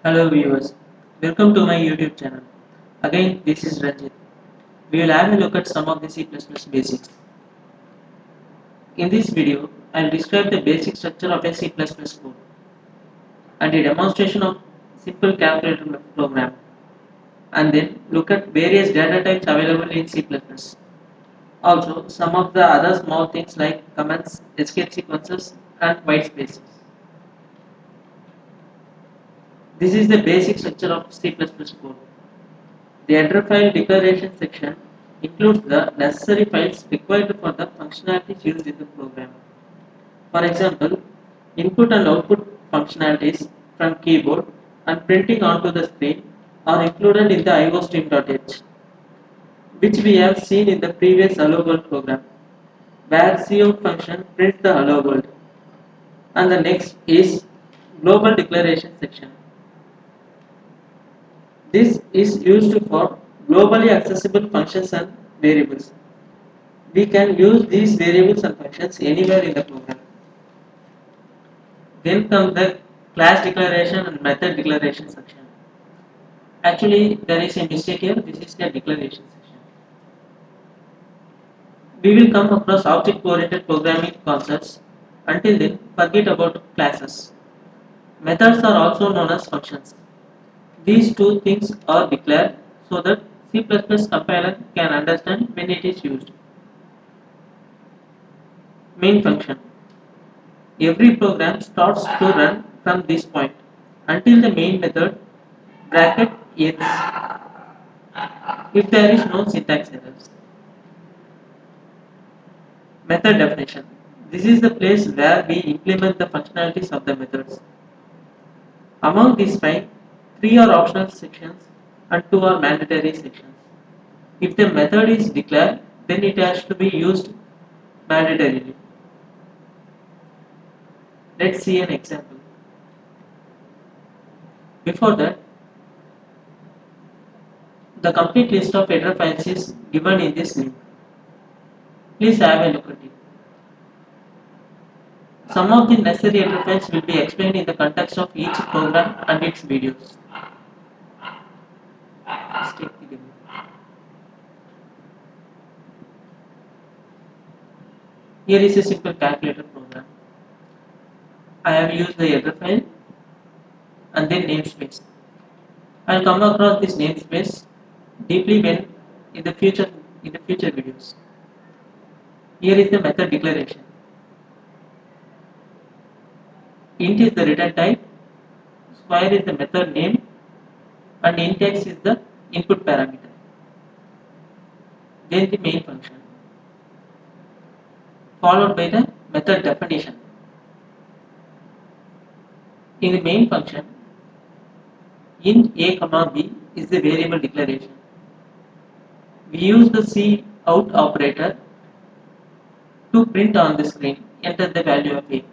Hello viewers, welcome to my YouTube channel. Again, this is Ranjit. We will have a look at some of the C++ basics. In this video, I will describe the basic structure of a C++ code and a demonstration of simple calculator program, and then look at various data types available in C++. Also, some of the other small things like comments, escape sequences, and white spaces. This is the basic structure of C++ code. The header file declaration section includes the necessary files required for the functionalities used in the program. For example, input and output functionalities from keyboard and printing onto the screen are included in the iostream.h, which we have seen in the previous hello world program, where cout function prints the hello world. And the next is global declaration section. This is used for globally accessible functions and variables. We can use these variables and functions anywhere in the program. Then comes the class declaration and method declaration section. Actually, there is a mistake here. This is the declaration section. We will come across object-oriented programming concepts. Until then, forget about classes. Methods are also known as functions. These two things are declared so that C++ compiler can understand when it is used. Main function. Every program starts to run from this point until the main method bracket ends if there is no syntax errors. Method definition. This is the place where we implement the functionalities of the methods. Among these five, three are optional sections and two are mandatory sections. If the method is declared, then it has to be used mandatorily. Let's see an example. Before that, the complete list of header files is given in this link. Please have a look at it. Some of the necessary header files will be explained in the context of each program and its videos. Let's take the demo. Here is a simple calculator program. I have used the header file and then namespace. I will come across this namespace deeply when in the future videos. Here is the method declaration. Int is the return type, square is the method name, and index is the input parameter. Then the main function, followed by the method definition. In the main function, int a comma b is the variable declaration. We use the cout operator to print on the screen, enter the value of a.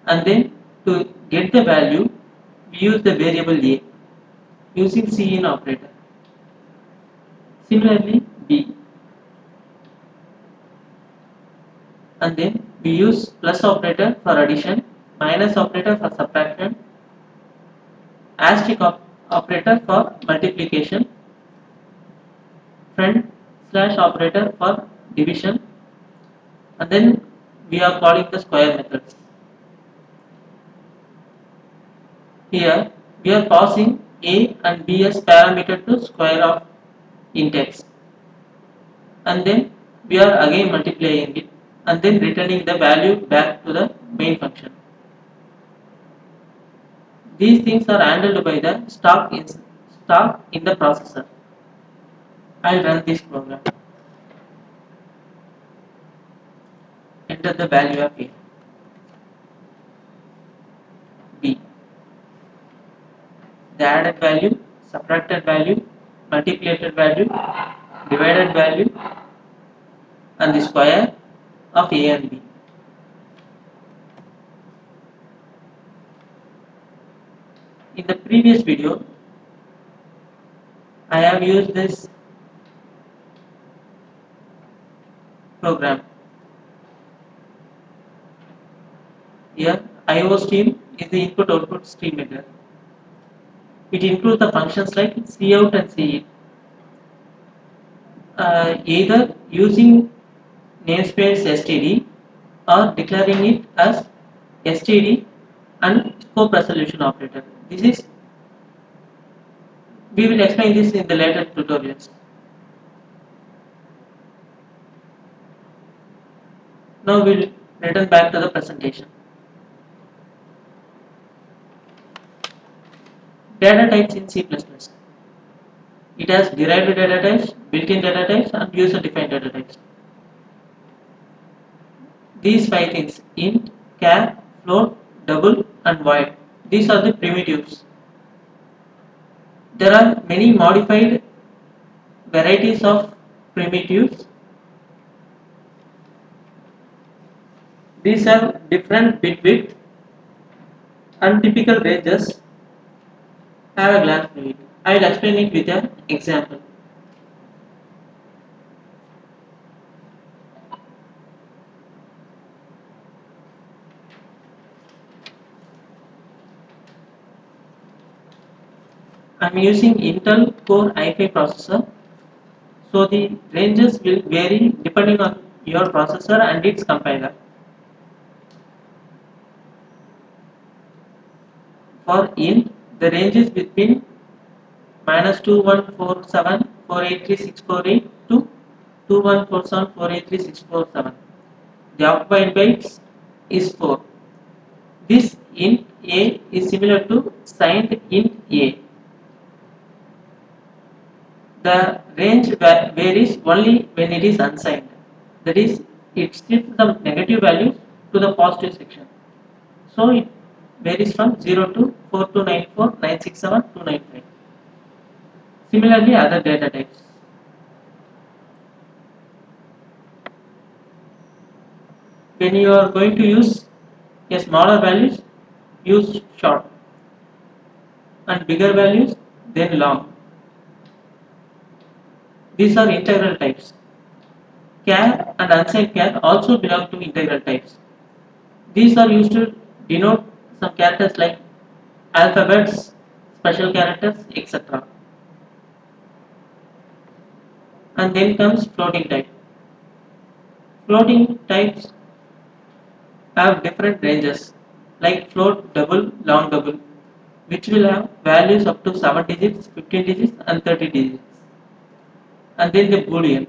And then to get the value, we use the variable a using cin operator. Similarly, b. And then we use plus operator for addition, minus operator for subtraction, asterisk operator for multiplication, front slash operator for division, and then we are calling the square methods. Here we are passing a and b as parameter to square of int x, and then we are again multiplying it and then returning the value back to the main function. These things are handled by the stock in the processor. I will run this program. Enter the value of a, b. The added value, subtracted value, multiplied value, divided value, and the square of a and b. In the previous video, I have used this program. Here, IO stream is the input output stream header. It includes the functions like cout and cin. Either using namespace std or declaring it as std and scope resolution operator. This is We will explain this in the later tutorials. Now we'll return back to the presentation. Data types in C++. It has derived data types, built-in data types, and user-defined data types. These five things: int, char, float, double, and void. These are the primitives. There are many modified varieties of primitives. These have different bit width and typical ranges. Have a glance through it. I will explain it with an example. I am using Intel Core i5 processor, so the ranges will vary depending on your processor and its compiler. For int, the range is between -2147483648 to 2147483647. The occupied bytes is 4. This int a is similar to signed int a. The range varies only when it is unsigned. That is, it shifts the negative values to the positive section. So it varies from 0 to 4294967 Similarly, other data types. When you are going to use a smaller values, use short, and bigger values, then long. These are integral types. Char and unsigned char also belong to integral types. These are used to denote some characters like alphabets, special characters, etc. And then comes floating type. Floating types have different ranges like float, double, long double, which will have values up to 7 digits, 15 digits, and 30 digits. And then the boolean.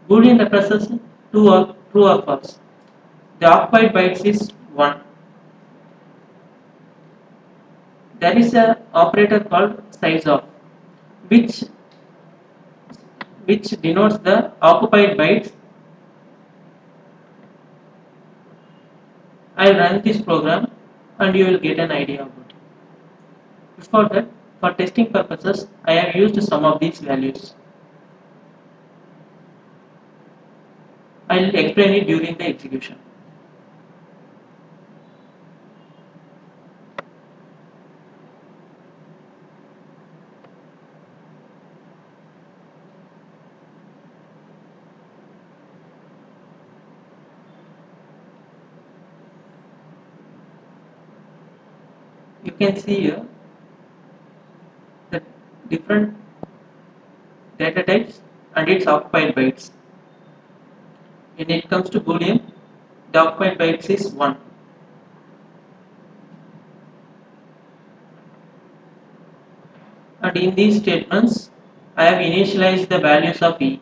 Boolean represents true or false. The occupied bytes is 1. There is a operator called size of, which denotes the occupied bytes. I run this program and you will get an idea about it. Before that, for testing purposes, I have used some of these values. I will explain it during the execution. You can see here the different data types and its occupied bytes. When it comes to Boolean, the occupied bytes is 1. And in these statements, I have initialized the values of E.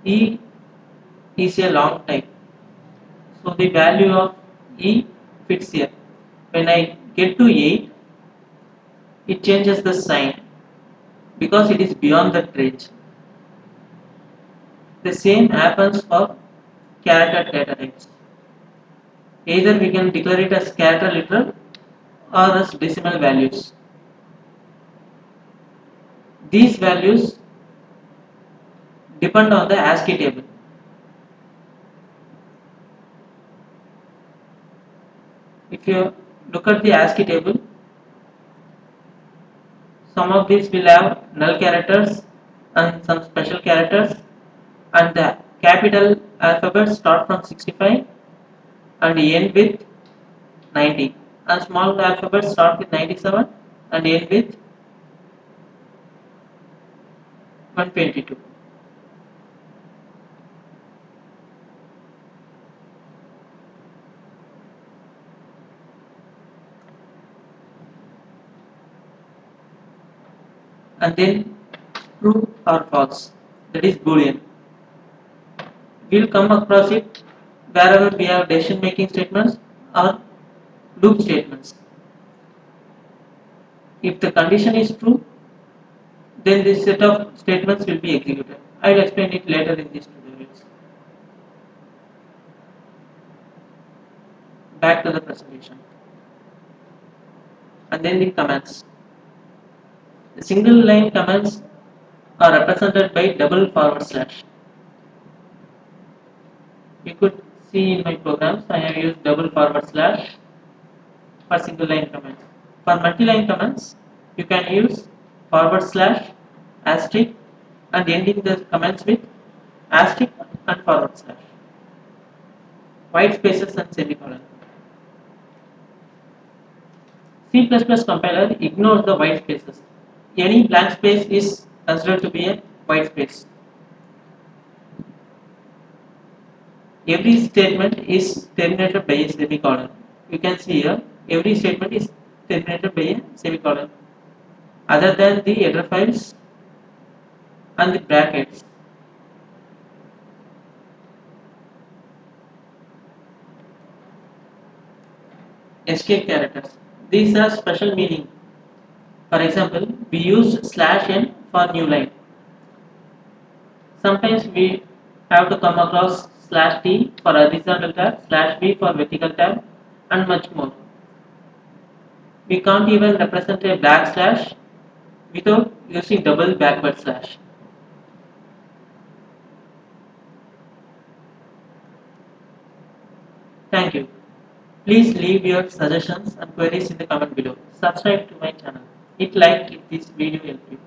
E is a long type. So the value of E fits here. When I get to 8, it changes the sign because it is beyond that range. The same happens for character data types. Either we can declare it as character literal or as decimal values. These values depend on the ASCII table. If you look at the ASCII table, some of these will have null characters and some special characters, and the capital alphabets start from 65 and end with 90, and small alphabets start with 97 and end with 122. And then true or false, that is Boolean. We'll come across it wherever we have decision making statements or loop statements. If the condition is true, then this set of statements will be executed. I will explain it later in these tutorials. Back to the presentation. And then the commands. The single line commands are represented by double forward slash. You could see in my programs I have used double forward slash for single line commands. For multi-line commands, you can use forward slash, asterisk, and ending the commands with asterisk and forward slash. White spaces and semicolon. C++ compiler ignores the white spaces. Any blank space is considered to be a white space. Every statement is terminated by a semicolon. You can see here, every statement is terminated by a semicolon. Other than the header files and the brackets. Escape characters. These are special meaning. For example, we used /n for new line. Sometimes we have to come across /t for horizontal tab, /v for vertical tab, and much more. We can't even represent a backslash without using double backward slash. Thank you. Please leave your suggestions and queries in the comment below. Subscribe to my channel. Hit like if this video helped you.